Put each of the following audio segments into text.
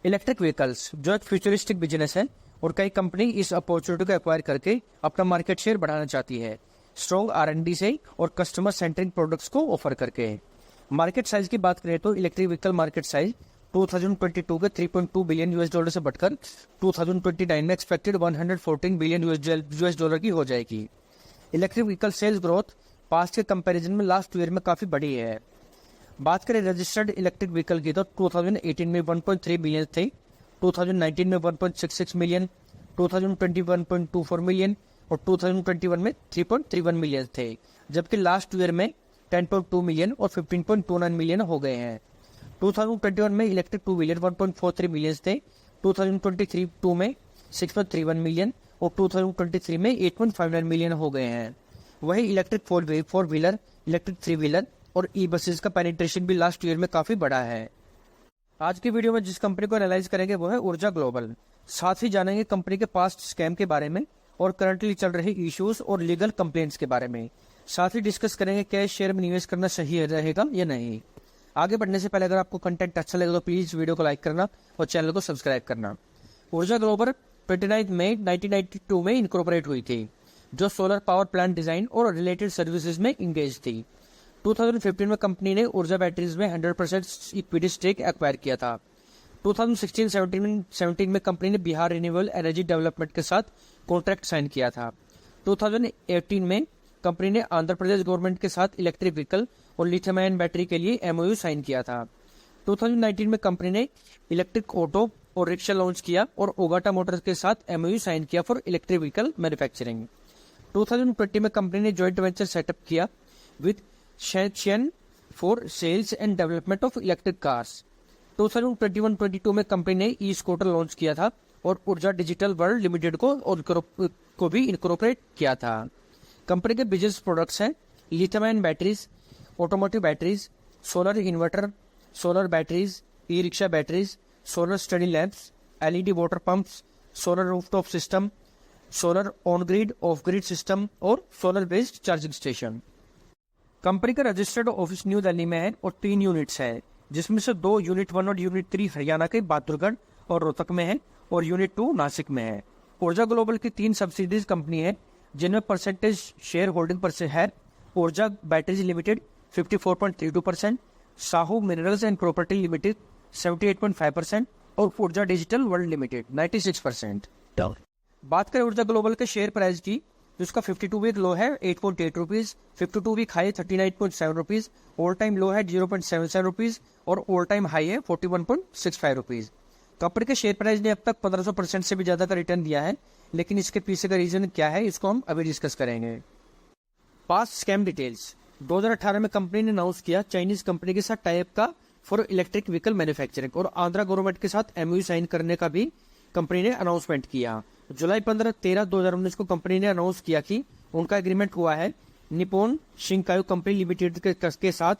Electric vehicles जो एक futuristic business है और कई कंपनी इस अपॉर्चुनिटी को एक्वायर करके अपना मार्केट शेयर बढ़ाना चाहती है, स्ट्रॉन्ग R&D से और कस्टमर सेंट्रिक प्रोडक्ट्स को ऑफर करके। मार्केट साइज की बात करें तो इलेक्ट्रिक व्हीकल मार्केट साइज 2022 के 3.2 बिलियन US डॉलर से बढ़कर 2029 में एक्सपेक्टेड 114 बिलियन US डॉलर की हो जाएगी। Electric vehicle sales growth past के कंपैरिजन में लास्ट ईयर में काफी बढ़ी है। बात करें रजिस्टर्ड इलेक्ट्रिक व्हीकल की तो 2018 में 1.3 बिलियन थे, 2019 में 1.66 मिलियन, 2020 1.24 मिलियन और 2021 में 3.31 मिलियन थे, जबकि लास्ट ईयर में 10.2 मिलियन और 15.29 मिलियन हो गए हैं। 2021 में इलेक्ट्रिक टू व्हीलर 1.43 मिलियन थे, 2023 में 6.31 मिलियन और 2023 में 8.59 मिलियन हो गए हैं। वही electric four wheeler, electric three wheeler और ई बसेस का पेनिट्रेशन भी लास्ट ईयर में काफी बढ़ा है। आज की वीडियो में जिस कंपनी को एनालाइज करेंगे वो है ऊर्जा ग्लोबल। साथ ही जानेंगे कंपनी के पास्ट स्कैम के बारे में और करंटली चल रहे इश्यूज और लीगल कंप्लेंट्स के बारे में। साथ ही डिस्कस करेंगे क्या शेयर में निवेश करना सही रहेगा या नहीं। आगे बढ़ने से पहले अगर आपको कंटेंट अच्छा लगे तो प्लीज वीडियो को लाइक करना और चैनल को सब्सक्राइब करना। ऊर्जा ग्लोबल 29 मई 1992 में इनकॉर्पोरेट हुई थी, जो सोलर पावर प्लांट डिजाइन और रिलेटेड सर्विसेज में इंगेज थी। 2015 में कंपनी ने ऊर्जा बैटरीज में 100% इक्विटी स्टेक एक्वायर किया था। 2016-17 में कंपनी ने बिहार रिन्यूएबल एनर्जी डेवलपमेंट के साथ कॉन्ट्रैक्ट साइन किया था। 2018 में कंपनी ने आंध्र प्रदेश गवर्नमेंट के साथ इलेक्ट्रिक व्हीकल और लिथियम आयन बैटरी के लिए MOU साइन किया था। 2019 में कंपनी ने इलेक्ट्रिक ऑटो और रिक्शा लॉन्च किया और ओगाटा मोटर्स के साथ MOU साइन किया फॉर इलेक्ट्रिक व्हीकल मैन्युफैक्चरिंग। 2020 में कंपनी ने जॉइंट वेंचर सेटअप किया with Shenchian for sales and development of electric cars. 2021-22 में कंपनी ने ई स्कूटर लॉन्च किया था और ऊर्जा डिजिटल वर्ल्ड लिमिटेड को भी इनकॉर्पोरेट किया था। कंपनी के बिजनेस प्रोडक्ट्स हैं lithium ion batteries, automotive batteries, solar inverter, solar batteries, E rickshaw batteries, solar study lamps, LED water pumps, solar rooftop system, solar on grid off grid system और solar based charging station. Company का registered office New Delhi में है और 3 units है, जिसमें से 2 unit 1 और unit 3 Haryana के बहादुरगढ़ और रोहतक में है और यूनिट 2 नासिक में है। ऊर्जा ग्लोबल की 3 सब्सिडीज कंपनी है, जिनमें परसेंटेज शेयर होल्डिंग पर से है ऊर्जा batteries limited 54.32%, Sahu minerals and property limited 78.5% और ऊर्जा डिजिटल वर्ल्ड लिमिटेड 96%। बात करें ऊर्जा ग्लोबल के शेयर प्राइस की, जिसका 52 वीक लो है 8.8 rupees, 52 week high 39.7 rupees, all time low है 0.77 रुपीज और ऑल टाइम हाई है 41.65 रुपीज। कंपनी के शेयर प्राइस ने अब तक 1500% से भी ज्यादा का रिटर्न दिया है, लेकिन इसके पीछे का रीजन क्या है इसको हम अभी डिस्कस करेंगे। Past scam details. 2018 में कंपनी ने अनाउंस किया चाइनीज कंपनी के साथ टाइप का फॉर इलेक्ट्रिक व्हीकल मैन्युफैक्चरिंग और आंध्रा गवर्नमेंट के साथ MOU साइन करने का भी कंपनी ने अनाउंसमेंट किया। जुलाई 15-13 2019 को कंपनी ने अनाउंस किया कि उनका एग्रीमेंट हुआ है निप्पॉन शिंकायू कंपनी लिमिटेड के साथ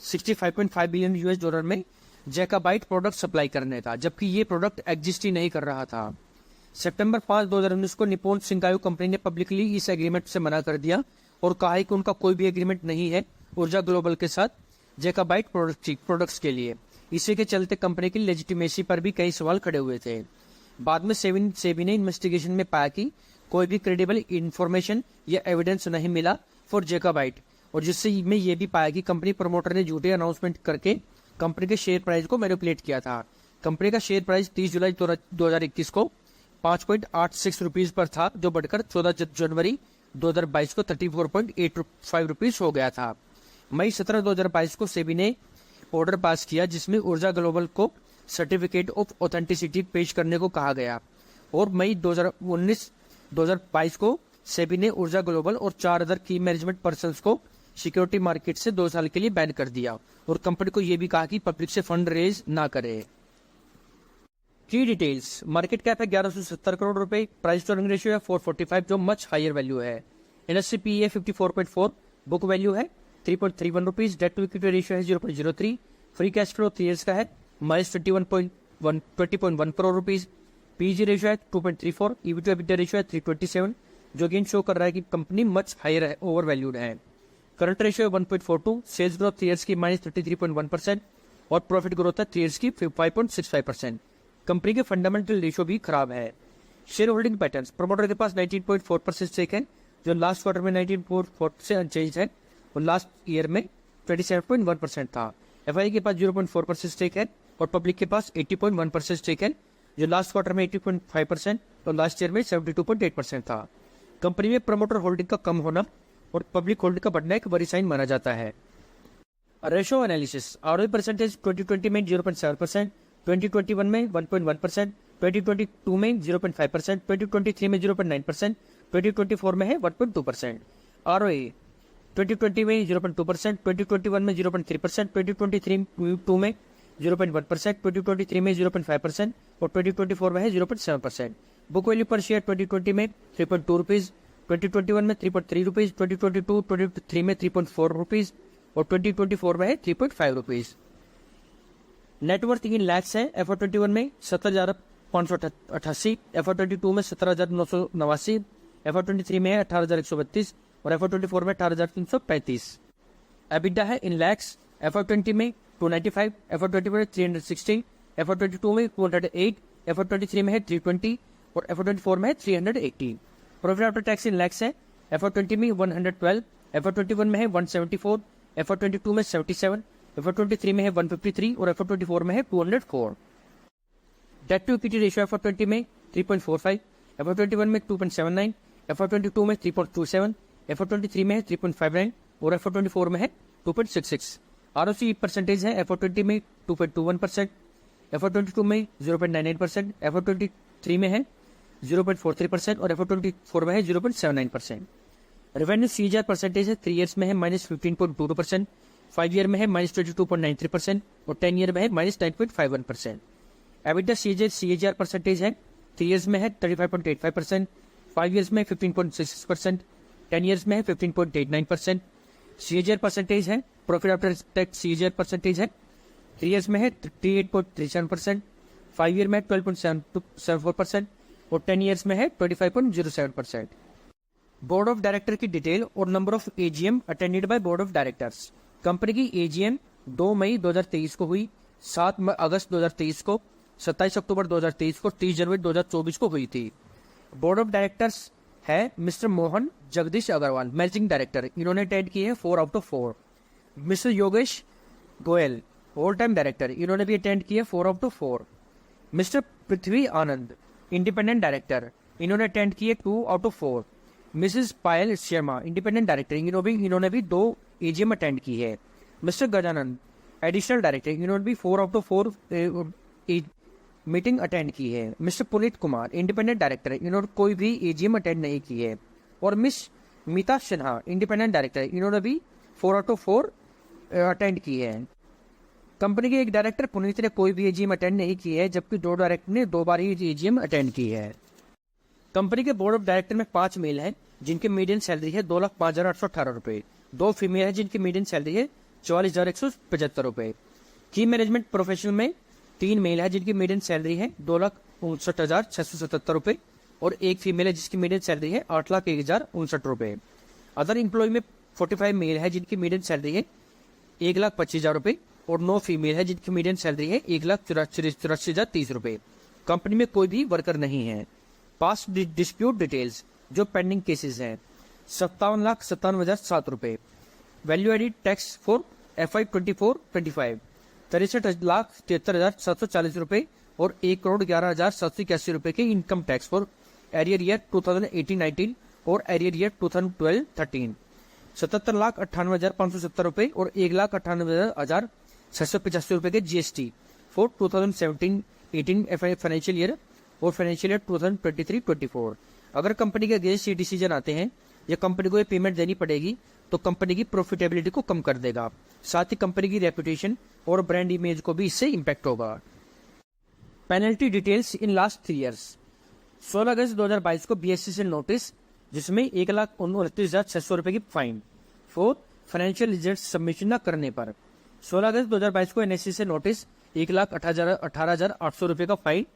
65.5 बिलियन US डॉलर में जैकाबाइट प्रोडक्ट सप्लाई करने का, जबकि ये प्रोडक्ट एग्जिस्ट ही नहीं कर रहा था। सितंबर 5 2019 को निप्पॉन शिंकायू कंपनी ने पब्लिकली इस एग्रीमेंट से मना कर दिया और कहा है कि उनका कोई भी एग्रीमेंट नहीं है ऊर्जा ग्लोबल के साथ जैकाबाइट प्रोडक्ट्स के लिए। इसी के चलते कंपनी की लेजिटिमेसी पर भी कई सवाल खड़े हुए थे। बाद में सेबी ने इन्वेस्टिगेशन में पाया कि कोई भी क्रेडिबल इंफॉर्मेशन या एविडेंस नहीं मिला फॉर जैकाबाइट, और जिससे में ये भी पाया कि कंपनी प्रमोटर ने झूठे अनाउंसमेंट करके कंपनी के शेयर प्राइस को मैनिपुलेट किया था। कंपनी का शेयर प्राइस 30 जुलाई 2021 को 5.86 रुपीज पर था, जो बढ़कर 14 जनवरी 2022 को 34.85 रुपीज हो गया था। मई 17 2022 को सेबी ने ऑर्डर पास किया, जिसमें ऊर्जा ग्लोबल को सर्टिफिकेट ऑफ ऑथेंटिसिटी पेश करने को कहा गया, और मई 2022 को सेबी ने ऊर्जा ग्लोबल और 4 अदर की मैनेजमेंट पर्संस को सिक्योरिटी मार्केट से 2 साल के लिए बैन कर दिया और कंपनी को यह भी कहा कि पब्लिक से फंड रेज ना करे। की डिटेल्स। मार्केट कैप है 1170 करोड़ रुपए, प्राइस टू अर्निंग रेशियो है 445, जो मच हायर वैल्यू है। इंडस्ट्री PE है 54.4, बुक वैल्यू है 3.31 rupees, debt to equity ratio है 0.03, फ्री कैश फ्लो 3 ईयर्स का है -20.1 करोड़ रुपीज, PEG रेशियो है 2.34, EV टू EBITDA रेशियो है 327, जो अगेन शो कर रहा है कि कंपनी मच हायर है, ओवर वैल्यूड है। करंट रेशियो है 1.42, सेल्स ग्रोथ 3 ईयर्स की -33.1% और प्रॉफिट ग्रोथ है 3 ईयर्स की 5.65%। कंपनी के फंडामेंटल रेशियो भी खराब है। शेयर होल्डिंग पैटर्न्स, प्रमोटर के पास 19.4% स्टेक है जो लास्ट क्वार्टर में 19.4 से अनचेंज है और लास्ट ईयर में 27.1% था। एफआई के पास 0.4% स्टेक है और पब्लिक के पास 80.1% स्टेक है जो लास्ट क्वार्टर में 80.5% और लास्ट ईयर में 72.8% था। कंपनी में प्रमोटर होल्डिंग का कम होना और पब्लिक होल्डिंग का बढ़ना एक बड़ी साइन माना जाता है। रेशो एनालिसिस, आरओई परसेंटेज 2020 में 0.7%, 2021 में 1.1%, 2022 में 0.5%, 2023 में 0.9%, 2024 में है 1.2%। आरओई 2020 में 0.2%, 2021 में 0.3%, 2023 में 0.1%, 2023 में 0.5% और 2024 में है 0.7%। बुक वैल्यू पर शेयर 2020 में 3.2 रुपीज, 2021 में 3.3 रुपीज, 2022-23 में 3.4 रुपीज और 2024 में है 3.5 रुपीज। नेटवर्थ इन लैक्स है। FY21 में 17,588, FY22 में 17,989, FY23 में है 18,132 और FY24 में 18,335। एबिटा है इन लैक्स, FY20 में 295, FY21 में 360, FY22 में 208, FY23 में है 320 और FY24 में है 380। Profit after tax in lakhs है। FY20 में 112, FY21 में है 174, FY22 में 77, FY23 में है 153 और FY24 में है 204। Date to equity ratio FY20 में 3.45, FY21 में 2.79, FY22 में 3.27, FY23 में है 3.59 और FY24 में है 2.66। आरओसी परसेंटेज है। FY20 में 2.21%, FY22 में 0.98%, FY23 में है 0.43% और FY24 में है 0.79%। रेवेन्यू सीएजीआर परसेंटेज है। 3 ईयर्स में है -15.22%, 5 ईयर में है -22.93% और 10 ईयर में है -9.51%। एबिटा सीएजीआर परसेंटेज है। 3 ईयर्स में है 35.85%, 5 ईयर्स में 15.66%, 10 ईयर्स में है 15.89%। सीएजीआर परसेंटेज है। Profit after tax CAGR percentage है। 3 ईयर्स में है 38.37%, 5 ईयर में 12.74% और 10 ईयर्स में है 25.07%। बोर्ड ऑफ डायरेक्टर की डिटेल और number of AGM attended by board of directors. Company की एजीएम 2 मई 2023 को हुई, 7 अगस्त 2023 को, 27 अक्टूबर 2023 को, 30 जनवरी 2024 को हुई थी। बोर्ड ऑफ डायरेक्टर्स है Mister Mohan Jagdish Agarwal, managing director, इन्होंने अटेंड किए हैं 4 out of 4। Mister Yogesh Goyal, all time director, इन्होंने भी अटेंड किए 4 out of 4। Mister Prithvi Anand, independent director, इन्होंने अटेंड किए 2 out of 4। Mrs Payal Sharma, independent director, इन्होंने भी 2 एजीएम अटेंड की है। मिस्टर गजानंद, एडिशनल डायरेक्टर, इन्होंने भी 4 आउट ऑफ 4 मीटिंग अटेंड की है। Mister Puneet Kumar, independent director, इन्होंने कोई भी एजीएम अटेंड नहीं की है। और मिस मीता सिन्हा, इंडिपेंडेंट डायरेक्टर, इन्होंने भी 4 आउट ऑफ 4 अटेंड की है। कंपनी के एक डायरेक्टर पुनीत ने कोई भी एजीएम अटेंड नहीं की है, जबकि 2 डायरेक्टर ने 2 बार ही एजीएम अटेंड की है। कंपनी के बोर्ड ऑफ डायरेक्टर में 5 मेल हैं जिनकी मीडियन सैलरी है 2,05,818 रुपए, 2 फीमेल है जिनकी मीडियन सैलरी है 44,175 रुपए। की मैनेजमेंट प्रोफेशनल में 3 मेल है जिनकी मीडियन सैलरी है 2,59,677 रुपए और 1 फीमेल है जिसकी मीडियन सैलरी है 8,01,059 रुपए। अदर एम्प्लॉय में 45 मेल है जिनकी मीडियन सैलरी है 1,25,000 रुपए और 9 फीमेल है जिनकी मीडियन सैलरी है 1,84,030 रुपए। कंपनी में कोई भी वर्कर नहीं है। पास्ट डिस्प्यूट डिटेल्स जो पेंडिंग केसेस हैं 57,57,007 रुपए। Value added tax for FY24-25 63,73,740 रुपए और 1,11,781 रुपए के income tax for arrear year 2018-19 और एरियर ईयर 2012-13 77,98,570 रुपए और 1,98,685 रुपए के जीएसटी फॉर 2017-18 फाइनेंशियल ईयर और फाइनेंशियल ईयर 2023-24। अगर कंपनी के अगेंस्ट ये डिसीजन आते हैं या कंपनी को ये पेमेंट देनी पड़ेगी तो कंपनी की प्रॉफिटेबिलिटी को कम कर देगा, साथ ही कंपनी की रेपुटेशन और ब्रांड इमेज को भी इससे इम्पैक्ट होगा। Penalty details in last 3 years. 16 अगस्त 2022 को BSE से नोटिस जिसमें 1,29,600 रुपए की fine for financial result submission न करने पर। 16 अगस्त 2022 को NSE से नोटिस 1,18,800 रुपए का fine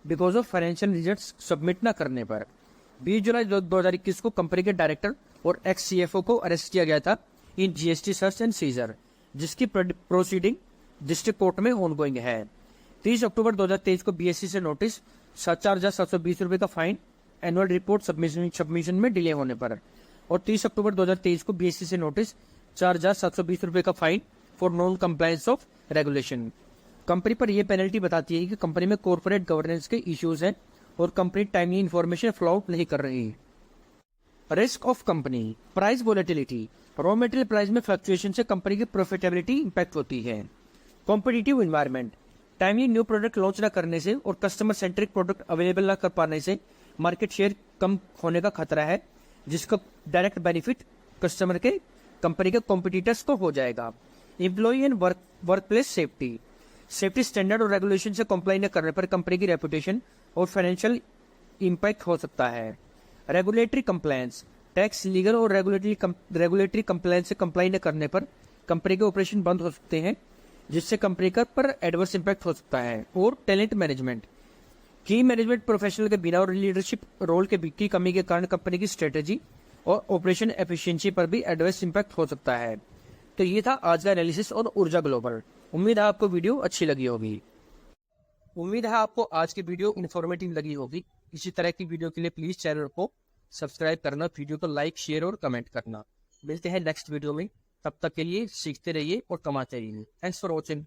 because of financial result submit न करने पर। 20 जुलाई 2021 को कंपनी के डायरेक्टर और एक्स CFO को अरेस्ट किया गया था इन GST सर्च एंड सीजर, जिसकी प्रोसीडिंग डिस्ट्रिक्ट कोर्ट में ऑनगोइंग है। 30 अक्टूबर 2023 को BSE से नोटिस, 4,720 रुपए का फाइन एनुअल रिपोर्ट सबमिशन में डिले होने पर। और 30 अक्टूबर 2023 को BSE से नोटिस, 4,720 रुपए का fine for non compliance of regulation. Company पर यह पेनल्टी बताती है कि कंपनी में कॉर्पोरेट गवर्नेंस के इश्यूज हैं और company timely information flow out नहीं कर रही। Risk of company, price volatility, raw material price में फ्लक्चुएशन से कंपनी की प्रॉफिटेबिलिटी इंपैक्ट होती है। Competitive environment, timely new product launch न करने से और कस्टमर सेंट्रिक प्रोडक्ट अवेलेबल न कर पाने से मार्केट शेयर कम होने का खतरा है, जिसका डायरेक्ट बेनिफिट कस्टमर के कंपनी के कॉम्पिटिटर्स को हो जाएगा। Employ and work place safety, safety standard और रेगुलेशन से कंप्लाई न करने पर कंपनी की रेपुटेशन और फाइनेंशियल इंपैक्ट हो सकता है। रेगुलेटरी कंप्लायंस, टैक्स, लीगल और रेगुलेटरी कंप्लायंस से कंप्लाई न करने पर कंपनी के ऑपरेशन बंद हो सकते हैं, जिससे कंपनी का पर एडवर्स इंपैक्ट हो सकता है। और टैलेंट मैनेजमेंट, की मैनेजमेंट प्रोफेशनल के बिना और लीडरशिप रोल की कमी के कारण कंपनी की स्ट्रेटेजी और ऑपरेशन एफिशिएंसी पर भी एडवर्स इंपैक्ट हो सकता है। तो ये था आज का एनालिसिस और ऊर्जा ग्लोबल। उम्मीद है आपको वीडियो अच्छी लगी होगी। उम्मीद है आपको आज की वीडियो इन्फॉर्मेटिव लगी होगी। इसी तरह की वीडियो के लिए प्लीज चैनल को सब्सक्राइब करना, वीडियो को लाइक, शेयर और कमेंट करना। मिलते हैं नेक्स्ट वीडियो में, तब तक के लिए सीखते रहिए और कमाते रहिए। Thanks for watching.